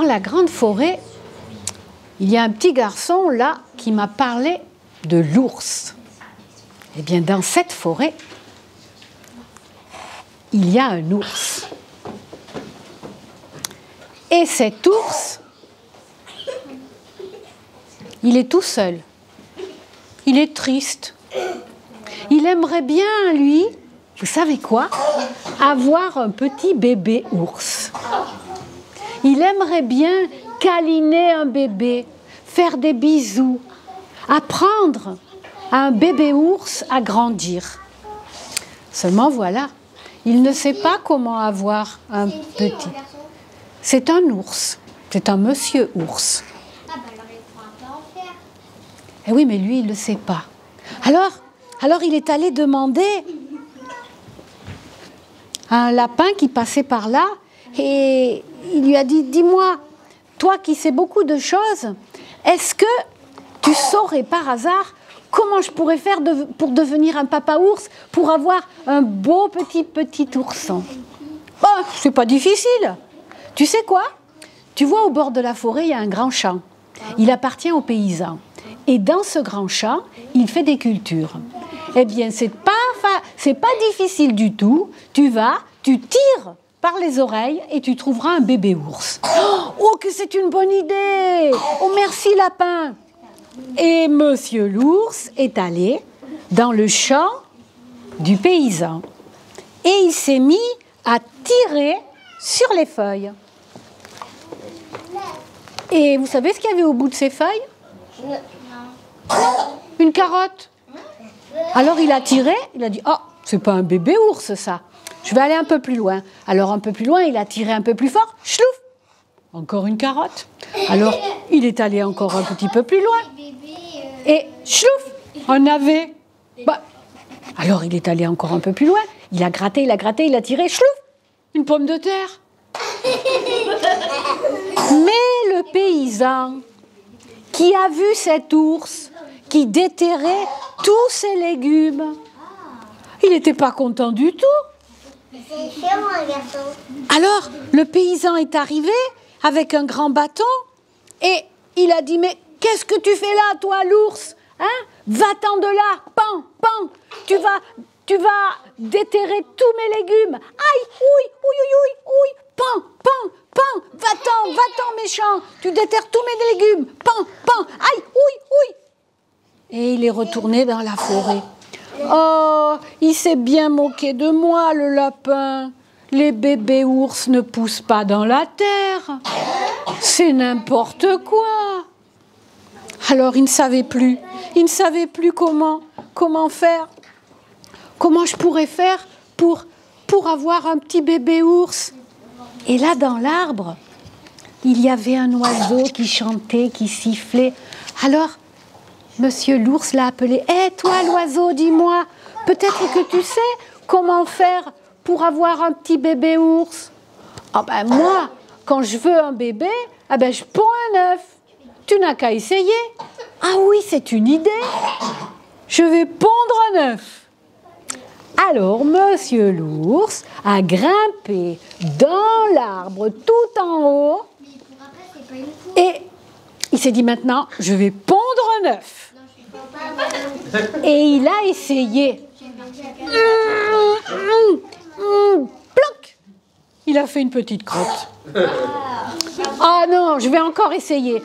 la grande forêt, il y a un petit garçon là qui m'a parlé de l'ours. Eh bien, dans cette forêt, il y a un ours. Et cet ours, il est tout seul. Il est triste. Il aimerait bien, lui, vous savez quoi? Avoir un petit bébé ours. Il aimerait bien câliner un bébé, faire des bisous, apprendre à un bébé ours à grandir. Seulement voilà, il ne sait pas comment avoir un petit. C'est un ours, c'est un monsieur ours. Ah bah alors il faut un peu en faire. Eh oui, mais lui, il ne le sait pas. Alors il est allé demander à un lapin qui passait par là et il lui a dit, dis-moi, toi qui sais beaucoup de choses, est-ce que tu saurais par hasard comment je pourrais faire pour devenir un papa ours, pour avoir un beau petit ourson? Oh, c'est pas difficile. Tu sais quoi? Tu vois, au bord de la forêt, il y a un grand champ. Il appartient aux paysans. Et dans ce grand champ, il fait des cultures. Eh bien, c'est pas difficile du tout. Tu vas, tu tires par les oreilles et tu trouveras un bébé ours. Oh, que c'est une bonne idée! Oh, merci lapin! Et monsieur l'ours est allé dans le champ du paysan. Et il s'est mis à tirer sur les feuilles. Et vous savez ce qu'il y avait au bout de ces feuilles? Une carotte. Alors il a tiré, il a dit, oh, c'est pas un bébé ours ça. Je vais aller un peu plus loin. Alors un peu plus loin, il a tiré un peu plus fort, chlouf, encore une carotte. Alors il est allé encore un petit peu plus loin. Et chlouf, un navet. Bah, alors il est allé encore un peu plus loin. Il a gratté, il a tiré, chlouf, une pomme de terre. Mais le paysan qui a vu cet ours qui déterrait tous ses légumes, il n'était pas content du tout. Alors le paysan est arrivé avec un grand bâton et il a dit, mais qu'est-ce que tu fais là, toi, l'ours, hein? Va-t'en de là, pan, pan, tu vas déterrer tous mes légumes. Aïe, ouille, pan, pan, pan, va-t'en, méchant, tu déterres tous mes légumes, pan, pan, aïe, ouille. Et il est retourné dans la forêt. Oh, il s'est bien moqué de moi, le lapin. Les bébés ours ne poussent pas dans la terre. C'est n'importe quoi. Alors il ne savait plus comment faire. Comment je pourrais faire pour avoir un petit bébé ours? Et là, dans l'arbre, il y avait un oiseau qui chantait, qui sifflait. Alors, monsieur l'ours l'a appelé. Hé, toi, l'oiseau, dis-moi, peut-être que tu sais comment faire pour avoir un petit bébé ours? Ah ben moi, quand je veux un bébé, ah ben je ponds un œuf. Tu n'as qu'à essayer. Ah oui, c'est une idée. Je vais pondre un œuf. Alors, monsieur l'ours a grimpé dans l'arbre tout en haut et il s'est dit maintenant, je vais pondre un œuf. Et il a essayé. Ploc! Il a fait une petite crotte. Ah non, je vais encore essayer.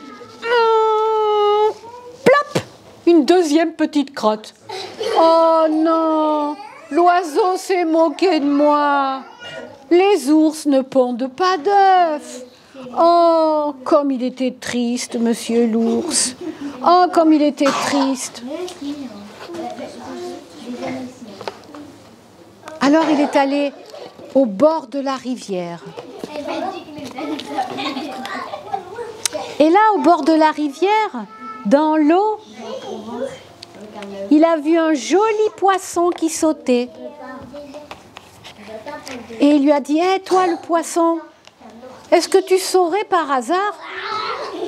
Plop! Une deuxième petite crotte. Oh non! L'oiseau s'est moqué de moi. Les ours ne pondent pas d'œufs. Oh, comme il était triste, monsieur l'ours. Oh, comme il était triste. Alors il est allé au bord de la rivière. Et là, au bord de la rivière, dans l'eau, il a vu un joli poisson qui sautait. Et il lui a dit, hé, toi le poisson, est-ce que tu saurais par hasard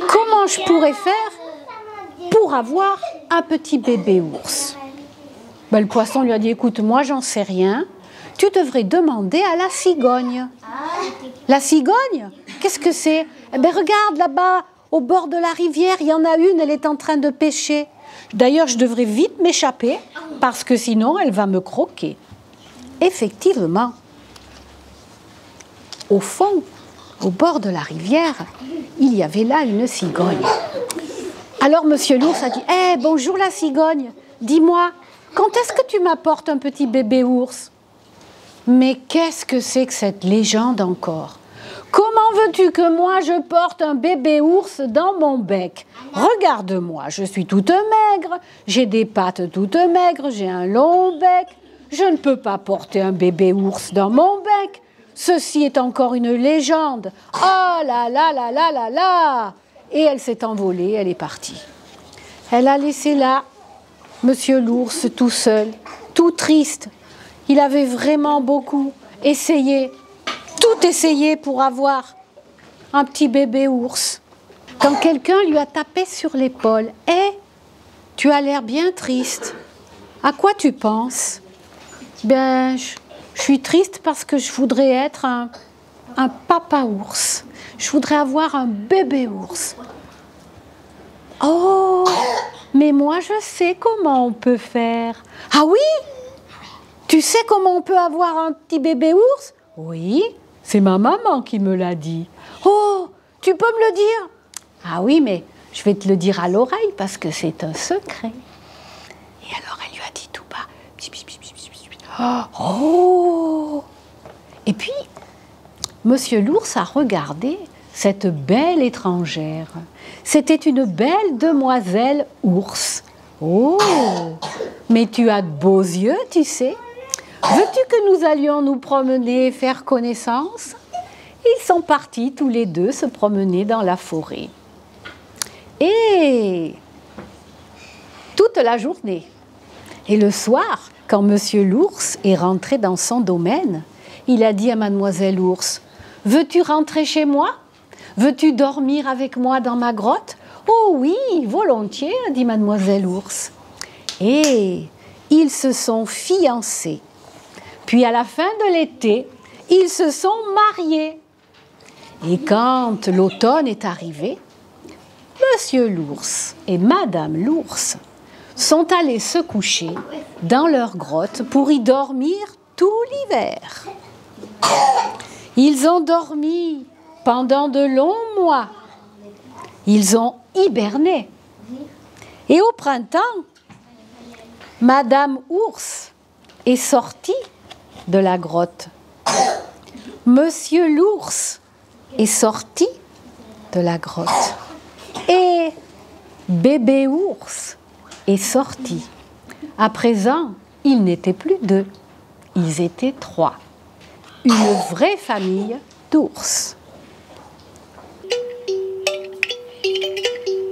comment je pourrais faire pour avoir un petit bébé ours? Ben, le poisson lui a dit, écoute, moi j'en sais rien, tu devrais demander à la cigogne. La cigogne, Qu'est-ce que c'est? Eh bien, regarde là-bas, au bord de la rivière, il y en a une, elle est en train de pêcher. D'ailleurs, je devrais vite m'échapper, parce que sinon, elle va me croquer. » Effectivement, au fond, au bord de la rivière, il y avait là une cigogne. Alors, monsieur l'ours a dit « Eh, bonjour la cigogne, dis-moi, quand est-ce que tu m'apportes un petit bébé ours ?» Mais qu'est-ce que c'est que cette légende encore? Comment veux-tu que moi je porte un bébé ours dans mon bec? Regarde-moi, je suis toute maigre, j'ai des pattes toutes maigres, j'ai un long bec. Je ne peux pas porter un bébé ours dans mon bec. Ceci est encore une légende. Oh là là là là là là! Et elle s'est envolée, elle est partie. Elle a laissé là monsieur l'ours tout seul, tout triste. Il avait vraiment beaucoup essayé, tout essayé pour avoir un petit bébé ours. Quand quelqu'un lui a tapé sur l'épaule, « Eh, tu as l'air bien triste. À quoi tu penses ?»« Ben, je suis triste parce que je voudrais être un papa ours. Je voudrais avoir un bébé ours. »« Oh, mais moi je sais comment on peut faire. »« Ah oui? Tu sais comment on peut avoir un petit bébé ours? »« Oui, c'est ma maman qui me l'a dit. »« Oh, tu peux me le dire? »« Ah oui, mais je vais te le dire à l'oreille parce que c'est un secret. » Et alors elle lui a dit tout bas. Oh! Et puis, monsieur l'ours a regardé cette belle étrangère. C'était une belle demoiselle ours. Oh! Mais tu as de beaux yeux, tu sais. Veux-tu que nous allions nous promener et faire connaissance? Ils sont partis tous les deux se promener dans la forêt. Et toute la journée. Et le soir, quand monsieur l'ours est rentré dans son domaine, il a dit à mademoiselle ours, « Veux-tu rentrer chez moi? Veux-tu dormir avec moi dans ma grotte? »« Oh oui, volontiers, » a dit mademoiselle ours. Et ils se sont fiancés. Puis à la fin de l'été, ils se sont mariés. Et quand l'automne est arrivé, monsieur l'ours et madame l'ours sont allés se coucher dans leur grotte pour y dormir tout l'hiver. Ils ont dormi pendant de longs mois. Ils ont hiberné. Et au printemps, madame ours est sortie de la grotte. Monsieur l'ours est sorti de la grotte. Et bébé ours est sorti. À présent, ils n'étaient plus deux, ils étaient trois. Une vraie famille d'ours.